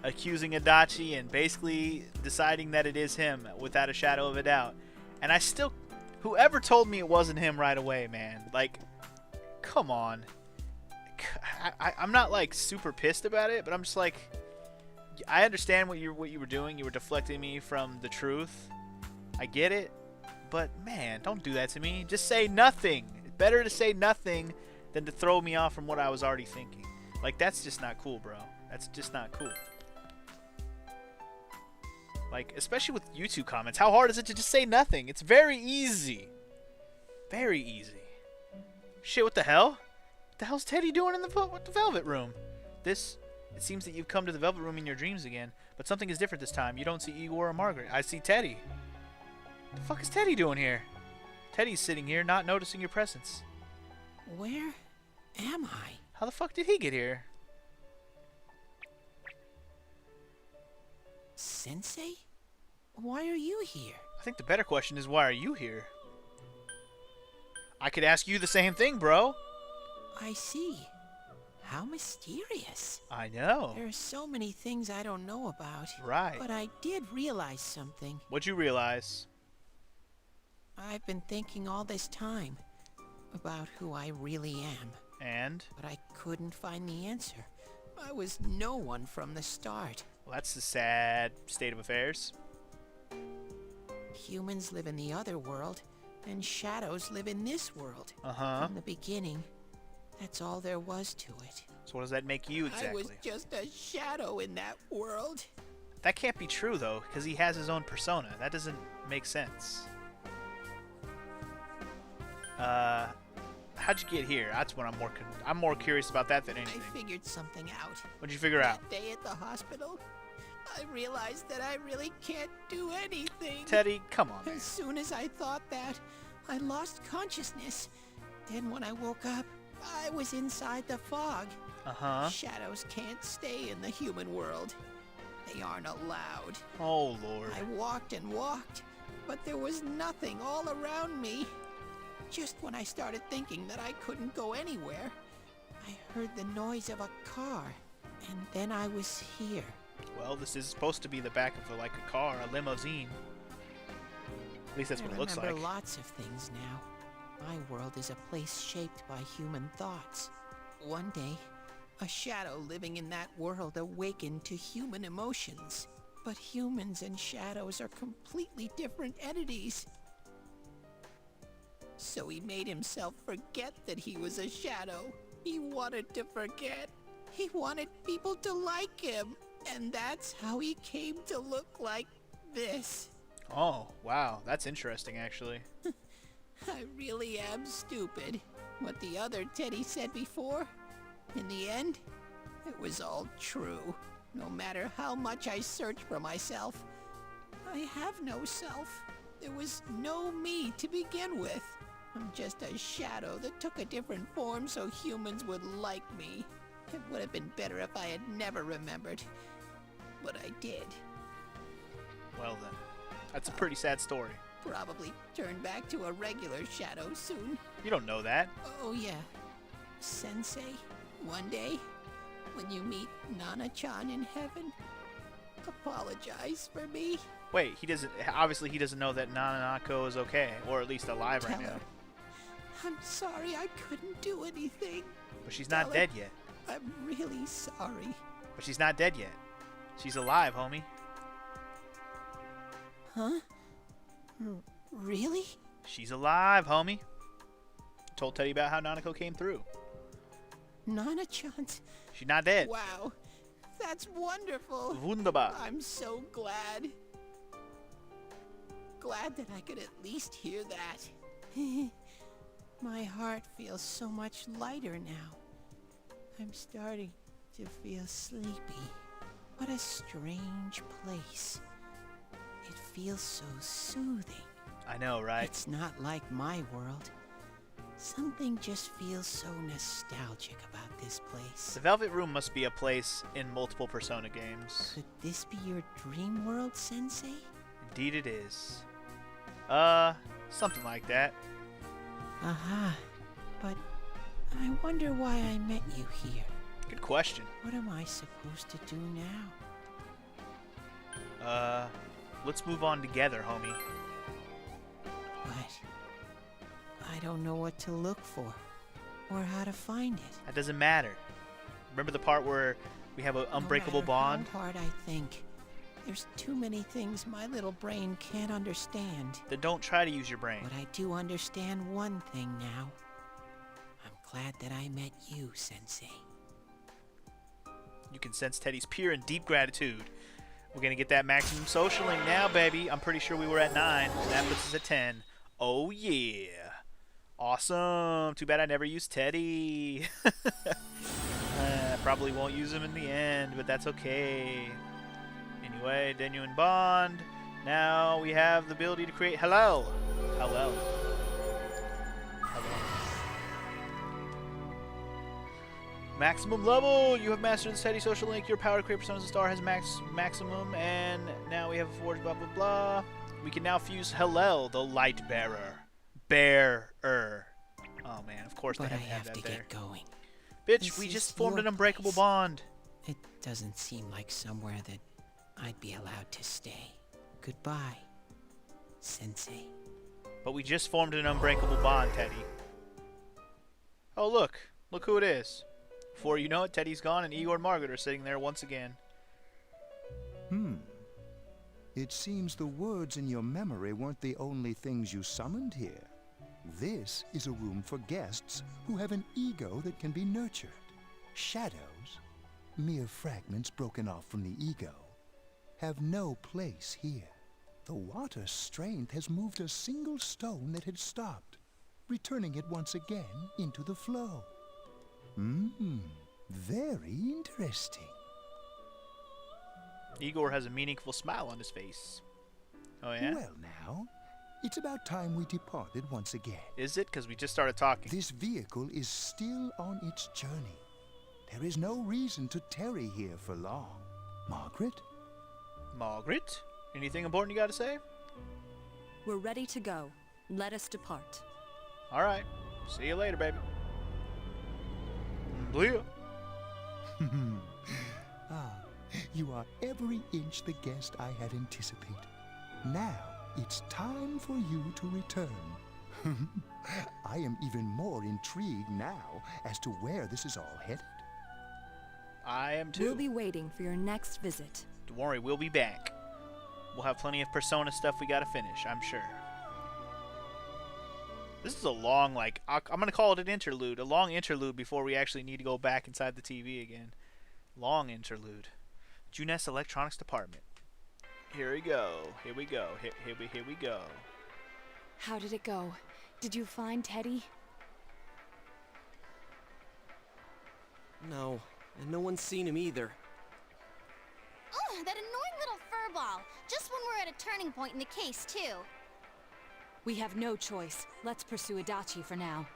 accusing Adachi and basically deciding that it is him without a shadow of a doubt. And I still... Whoever told me it wasn't him right away, man. Like, come on. I'm not like super pissed about it, but I'm just like, I understand what you were doing. You were deflecting me from the truth. I get it, but man, don't do that to me. Just say nothing. It's better to say nothing than to throw me off from what I was already thinking. Like, that's just not cool, bro. That's just not cool. Like, especially with YouTube comments, how hard is it to just say nothing? It's very easy. Very easy. Shit, what the hell? What the hell's Teddy doing in the Velvet Room? It seems that you've come to the Velvet Room in your dreams again, but something is different this time. You don't see Igor or Margaret. I see Teddy. What the fuck is Teddy doing here? Teddy's sitting here, not noticing your presence. Where am I? How the fuck did he get here? Sensei? Why are you here? I think the better question is, why are you here? I could ask you the same thing, bro. I see. How mysterious. I know. There are so many things I don't know about. Right. But I did realize something. What'd you realize? I've been thinking all this time about who I really am. And? But I couldn't find the answer. I was no one from the start. Well, that's the sad state of affairs. Humans live in the other world, and shadows live in this world. Uh-huh. From the beginning, that's all there was to it. So what does that make you exactly? I was just a shadow in that world. That can't be true, though, because he has his own persona. That doesn't make sense. How'd you get here? That's what I'm more curious about that than anything. I figured something out. What'd you figure out? That day at the hospital, I realized that I really can't do anything. Teddy, come on, man. As soon as I thought that, I lost consciousness. Then when I woke up, I was inside the fog. Uh-huh. Shadows can't stay in the human world. They aren't allowed. Oh, Lord. I walked and walked, but there was nothing all around me. Just when I started thinking that I couldn't go anywhere, I heard the noise of a car, and then I was here. Well, this is supposed to be the back of like a car, a limousine. At least that's what it looks like. I remember lots of things now. My world is a place shaped by human thoughts. One day, a shadow living in that world awakened to human emotions. But humans and shadows are completely different entities. So he made himself forget that he was a shadow. He wanted to forget. He wanted people to like him. And that's how he came to look like this. Oh, wow. That's interesting, actually. I really am stupid. What the other Teddy said before, in the end, it was all true. No matter how much I search for myself, I have no self. There was no me to begin with. I'm just a shadow that took a different form so humans would like me. It would have been better if I had never remembered. But I did. Well then, that's a pretty sad story. Probably turn back to a regular shadow soon. You don't know that. Oh yeah. Sensei, one day, when you meet Nana-chan in heaven, apologize for me. Wait, obviously he doesn't know that Nanako is okay, or at least alive right Tell now. her, I'm sorry I couldn't do anything. But she's not Tell dead her, yet. I'm really sorry. But she's not dead yet. She's alive, homie. Huh? Really? She's alive, homie. Told Teddy about how Nanako came through. Nana-chan's... She's not dead. Wow. That's wonderful. Wunderbar. I'm so glad. Glad that I could at least hear that. My heart feels so much lighter now. I'm starting to feel sleepy. What a strange place. It feels so soothing. I know, right? It's not like my world. Something just feels so nostalgic about this place. The Velvet Room must be a place in multiple Persona games. Could this be your dream world, Sensei? Indeed it is. Something like that. Aha. But I wonder why I met you here. Good question. What am I supposed to do now? Let's move on together, homie. But I don't know what to look for or how to find it. That doesn't matter. Remember the part where we have an unbreakable no matter bond? How hard I think, there's too many things my little brain can't understand. Then don't try to use your brain. But I do understand one thing now. I'm glad that I met you, Sensei. You can sense Teddy's pure and deep gratitude. We're going to get that maximum social link now, baby. I'm pretty sure we were at 9. So that puts us at 10. Oh, yeah. Awesome. Too bad I never used Teddy. Probably won't use him in the end, but that's okay. Anyway, genuine bond. Now we have the ability to create hello. Hello. Maximum level! You have mastered the Teddy social link. Your power to create personas star has maximum, and now we have a forge, blah, blah, blah. We can now fuse Hillel, the light bearer. Bearer. Oh, man, of course But they I have to have to there. get going. Bitch, This we is just formed your an unbreakable place. bond. It doesn't seem like somewhere that I'd be allowed to stay. Goodbye, Sensei. But we just formed an unbreakable bond, Teddy. Oh, look. Look who it is. Before you know it, Teddy's gone, and Igor and Margaret are sitting there once again. It seems the words in your memory weren't the only things you summoned here. This is a room for guests who have an ego that can be nurtured. Shadows, mere fragments broken off from the ego, have no place here. The water's strength has moved a single stone that had stopped. returning it once again into the flow. Very interesting. Igor has a meaningful smile on his face. Oh, yeah? Well, now, it's about time we departed once again. Is it? Because we just started talking. This vehicle is still on its journey. There is no reason to tarry here for long. Margaret? Margaret? Anything important you got to say? We're ready to go. Let us depart. All right. See you later, baby. Bleep. You are every inch the guest I had anticipated. Now, it's time for you to return. I am even more intrigued now as to where this is all headed. I am too. We'll be waiting for your next visit. Don't worry, we'll be back. We'll have plenty of Persona stuff we gotta finish, I'm sure. This is a long, like, I'm gonna call it an interlude. A long interlude before we actually need to go back inside the TV again. Long interlude. Junes Electronics Department. Here we go. Here we go. Here we go. How did it go? Did you find Teddy? No, and no one's seen him either. Oh, that annoying little furball. Just when we're at a turning point in the case, too. We have no choice. Let's pursue Adachi for now.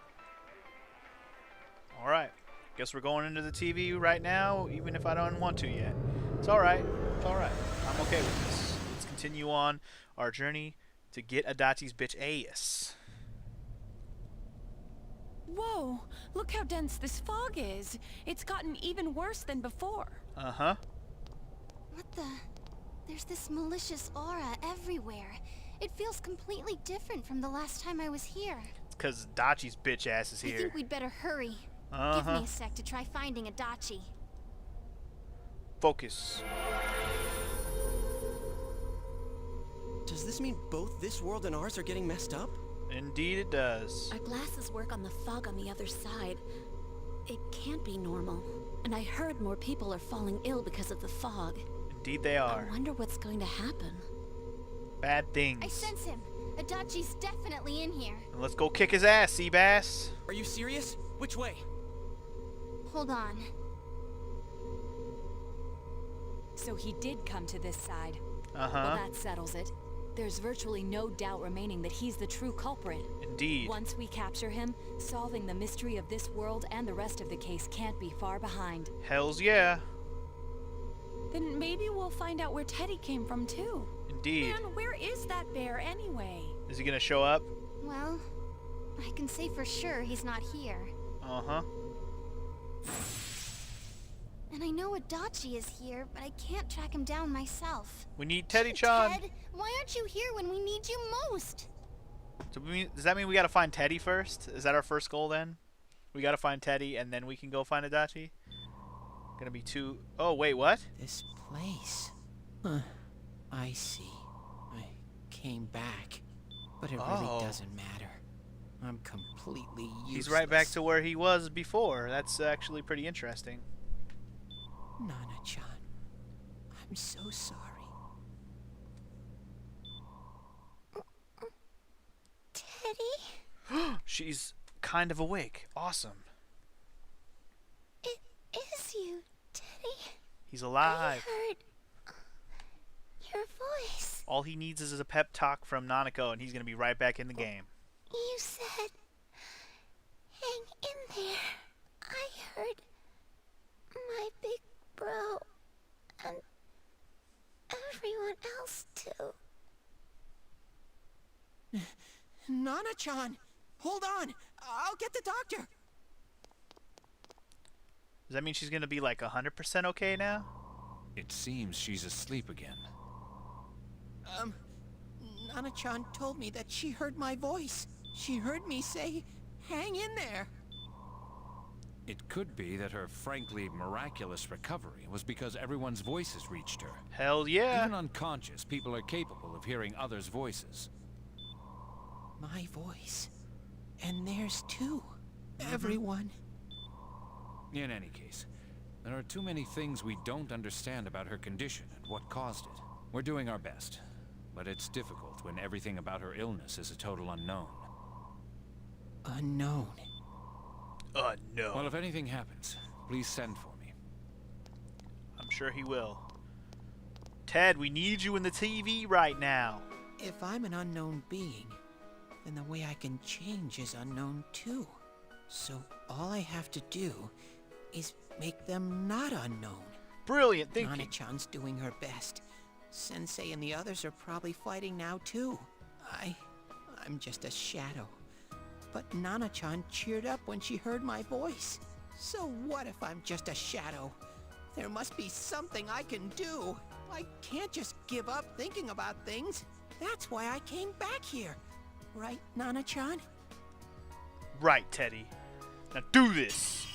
Alright. Guess we're going into the TV right now, even if I don't want to yet. It's alright. It's alright. I'm okay with this. Let's continue on our journey to get Adachi's bitch ass. Whoa, look how dense this fog is. It's gotten even worse than before. Uh-huh. What the? There's this malicious aura everywhere. It feels completely different from the last time I was here. It's because Adachi's bitch ass is I here. think we'd better hurry. Give me a sec to try finding Adachi. Focus. Does this mean both this world and ours are getting messed up? Indeed it does. Our glasses work on the fog on the other side. It can't be normal. And I heard more people are falling ill because of the fog. Indeed they are. I wonder what's going to happen. Bad things. I sense him. Adachi's definitely in here. And let's go kick his ass, Seabass. Are you serious? Which way? Hold on. So he did come to this side. Uh-huh. Well, that settles it. There's virtually no doubt remaining that he's the true culprit. Indeed. Once we capture him, solving the mystery of this world and the rest of the case can't be far behind. Hells yeah. Then maybe we'll find out where Teddy came from, too. Indeed. Man, where is that bear anyway? Is he gonna show up? Well, I can say for sure he's not here. Uh-huh. And I know Adachi is here, but I can't track him down myself. We need Teddy-chan. Ted, why aren't you here when we need you most? So does that mean we gotta find Teddy first? Is that our first goal then? We gotta find Teddy and then we can go find Adachi? Gonna be two... Oh, wait, what? This place. Huh. I see. I came back. But it really doesn't matter. I'm completely useless. He's right back to where he was before. That's actually pretty interesting. Nana-chan, I'm so sorry. Teddy? She's kind of awake. Awesome. It is you, Teddy. He's alive. I heard your voice. All he needs is a pep talk from Nanako and he's gonna be right back in the game. You said, hang in there. I heard my big bro and everyone else too. Nana-chan, hold on. I'll get the doctor. Does that mean she's gonna be like 100% okay now? It seems she's asleep again. Nana-chan told me that she heard my voice. She heard me say, hang in there. It could be that her frankly miraculous recovery was because everyone's voices reached her. Hell yeah. Even unconscious, people are capable of hearing others' voices. My voice. And theirs too. Everyone. In any case, there are too many things we don't understand about her condition and what caused it. We're doing our best, but it's difficult when everything about her illness is a total unknown. Unknown. No. Well, if anything happens, please send for me. I'm sure he will. Ted, we need you in the TV right now. If I'm an unknown being, then the way I can change is unknown too. So all I have to do is make them not unknown. Brilliant thinking. Nana-chan's doing her best. Sensei and the others are probably fighting now too. I'm just a shadow. But Nana-chan cheered up when she heard my voice. So what if I'm just a shadow? There must be something I can do. I can't just give up thinking about things. That's why I came back here. Right, Nana-chan? Right, Teddy. Now do this.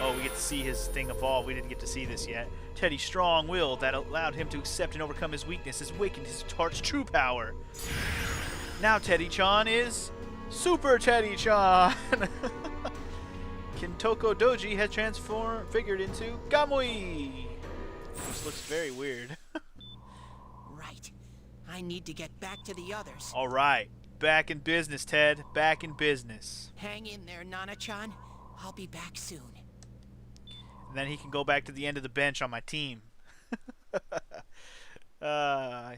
Oh, we get to see his thing evolve. We didn't get to see this yet. Teddy's strong will that allowed him to accept and overcome his weakness has awakened his heart's true power. Now Teddy-chan is Super Teddy-chan. Kintoko Doji has transfigured into Gamui. This looks very weird. Right. I need to get back to the others. All right. Back in business, Ted. Back in business. Hang in there, Nana-chan. I'll be back soon. And then he can go back to the end of the bench on my team.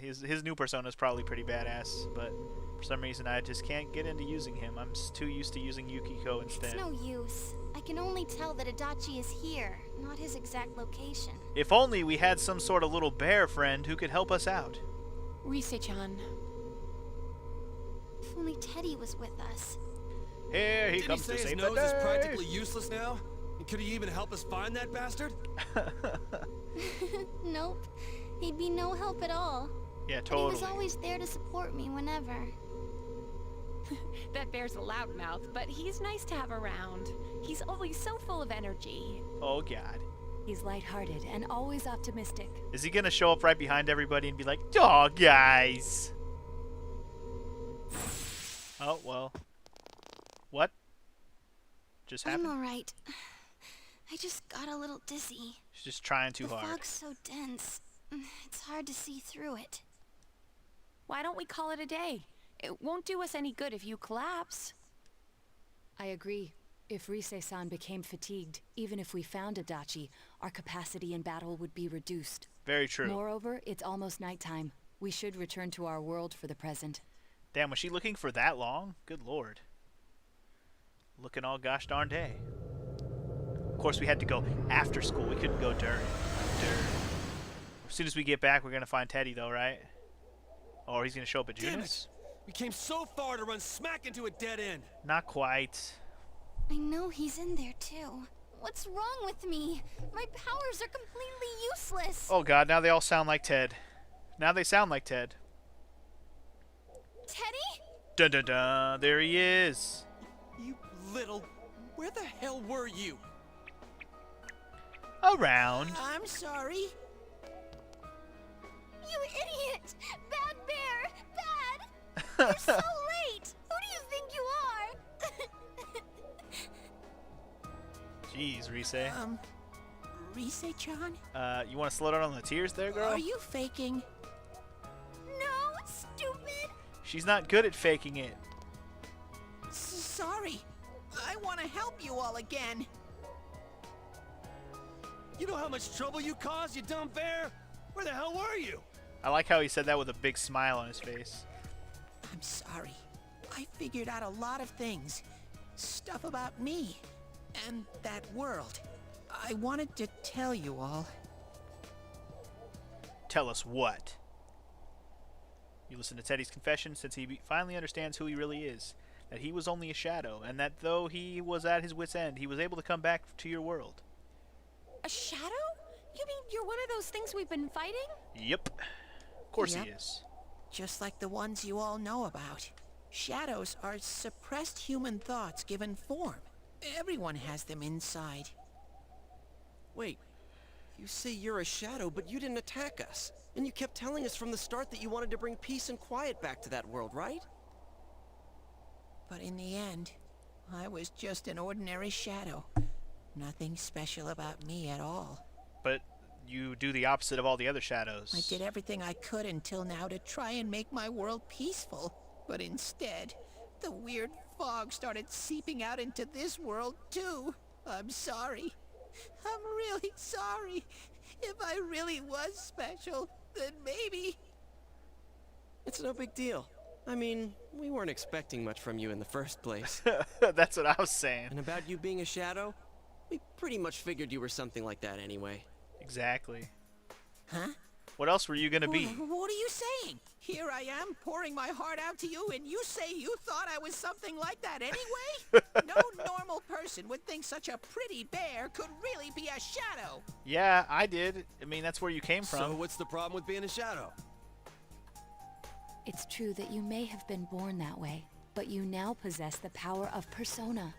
His new persona is probably pretty badass, but for some reason I just can't get into using him. I'm too used to using Yukiko instead. It's no use. I can only tell that Adachi is here, not his exact location. If only we had some sort of little bear friend who could help us out. Rise-chan. If only Teddy was with us. Here he Did comes he to say his save nose the is day. practically useless now? And could he even help us find that bastard? Nope. He'd be no help at all. Yeah, But totally. he was always there to support me whenever. That bear's a loudmouth, but he's nice to have around. He's always so full of energy. Oh, God. He's lighthearted and always optimistic. Is he going to show up right behind everybody and be like, "Oh, guys"? Oh, well. What? Just I'm happened? alright. I just got a little dizzy. She's just trying too The hard. fog's so dense. It's hard to see through it. Why don't we call it a day? It won't do us any good if you collapse. I agree. If Rise-san became fatigued, even if we found Adachi, our capacity in battle would be reduced. Very true. Moreover, it's almost nighttime. We should return to our world for the present. Damn, was she looking for that long? Good lord. Looking all gosh darn day. Of course, we had to go after school. We couldn't go during. As soon as we get back, we're going to find Teddy, though, right? Or he's going to show up at Damn Junis? it! We came so far to run smack into a dead end. Not quite. I know he's in there too. What's wrong with me? My powers are completely useless. Oh, God, now they all sound like Ted. Now they sound like Ted. Teddy? Dun dun dun, there he is. You little... Where the hell were you? Around. I'm sorry. You idiot! Bad bear! Bad! You're so late! Who do you think you are? Jeez, Rise. Rise-chan? You want to slow down on the tears there, girl? Are you faking? No, stupid! She's not good at faking it. Sorry. I want to help you all again. You know how much trouble you caused, you dumb bear? Where the hell were you? I like how he said that with a big smile on his face. I'm sorry. I figured out a lot of things. Stuff about me. And that world. I wanted to tell you all. Tell us what? You listen to Teddy's confession since he finally understands who he really is. That he was only a shadow, and that though he was at his wit's end, he was able to come back to your world. A shadow? You mean you're one of those things we've been fighting? Yep. Of course Yep. he is. Just like the ones you all know about. Shadows are suppressed human thoughts given form. Everyone has them inside. Wait, you say you're a shadow, but you didn't attack us. And you kept telling us from the start that you wanted to bring peace and quiet back to that world, right? But in the end, I was just an ordinary shadow. Nothing special about me at all. But you do the opposite of all the other shadows. I did everything I could until now to try and make my world peaceful. But instead, the weird fog started seeping out into this world, too. I'm sorry. I'm really sorry. If I really was special, then maybe... It's no big deal. I mean, we weren't expecting much from you in the first place. That's what I was saying. And about you being a shadow, we pretty much figured you were something like that anyway. Exactly. Huh? What else were you gonna be? What are you saying? Here I am, pouring my heart out to you, and you say you thought I was something like that anyway? No normal person would think such a pretty bear could really be a shadow. Yeah, I did. I mean, that's where you came from. So what's the problem with being a shadow? It's true that you may have been born that way, but you now possess the power of persona.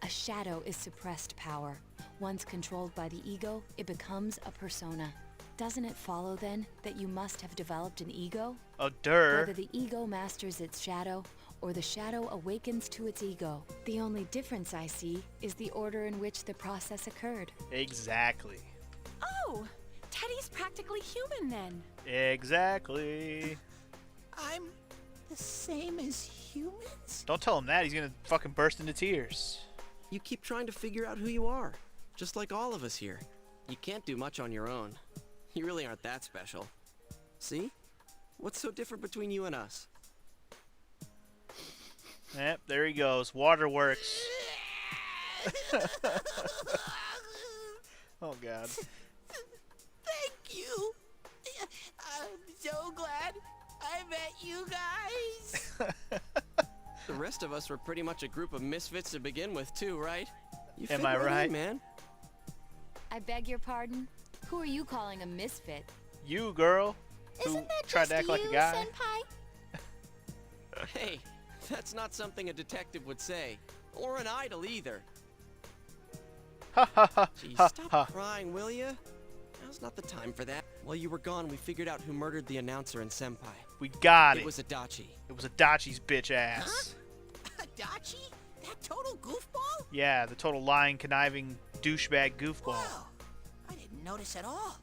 A shadow is suppressed power. Once controlled by the ego, it becomes a persona. Doesn't it follow, then, that you must have developed an ego? Oh, durr. Whether the ego masters its shadow, or the shadow awakens to its ego. The only difference I see is the order in which the process occurred. Exactly. Oh, Teddy's practically human then. Exactly. I'm the same as humans? Don't tell him that. He's gonna fucking burst into tears. You keep trying to figure out who you are, just like all of us here. You can't do much on your own. You really aren't that special. See? What's so different between you and us? Yep, there he goes. Waterworks. Oh, God. Thank you. I'm so glad I met you guys. The rest of us were pretty much a group of misfits to begin with, too, right? You Am fit I right? in, man. I beg your pardon? Who are you calling a misfit? You, girl, who Isn't that tried just to act like you, a guy. Senpai? Hey, that's not something a detective would say. Or an idol, either. Ha ha ha Jeez, ha stop ha. crying, will ya? Now's not the time for that. While you were gone, we figured out who murdered the announcer and Senpai. We got it. It was Adachi. It was Adachi's bitch ass. Adachi? That total goofball? Yeah, the total lying, conniving, douchebag goofball. Wow. I didn't notice at all.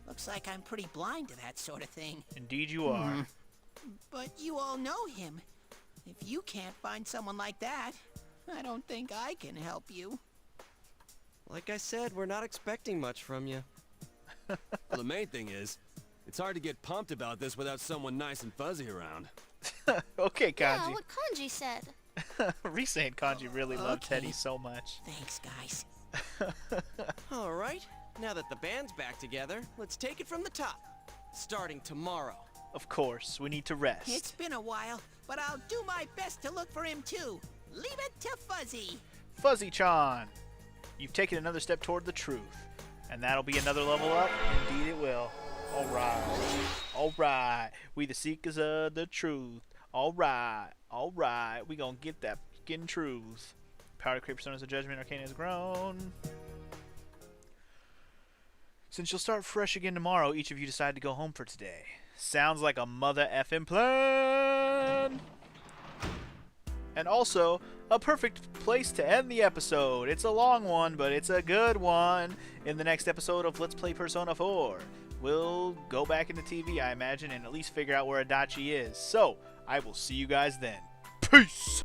Looks like I'm pretty blind to that sort of thing. Indeed you are. But you all know him. If you can't find someone like that, I don't think I can help you. Like I said, we're not expecting much from you. Well, the main thing is, it's hard to get pumped about this without someone nice and fuzzy around. Okay, Yeah, Kanji. what Kanji said. Risa and Kanji really love okay. Teddy so much. Thanks, guys. All right, now that the band's back together, let's take it from the top. Starting tomorrow. Of course, we need to rest. It's been a while, but I'll do my best to look for him too. Leave it to Fuzzy. Fuzzy-chan, you've taken another step toward the truth. And that'll be another level up? Indeed it will. Alright. Alright. We the seekers of the truth. Alright. Alright. We gonna get that fucking truth. Power to create personas of judgment. Arcane has grown. Since you'll start fresh again tomorrow, each of you decide to go home for today. Sounds like a mother effing plan. And also, a perfect place to end the episode. It's a long one, but it's a good one. In the next episode of Let's Play Persona 4, we'll go back into TV, I imagine, and at least figure out where Adachi is. So, I will see you guys then. Peace!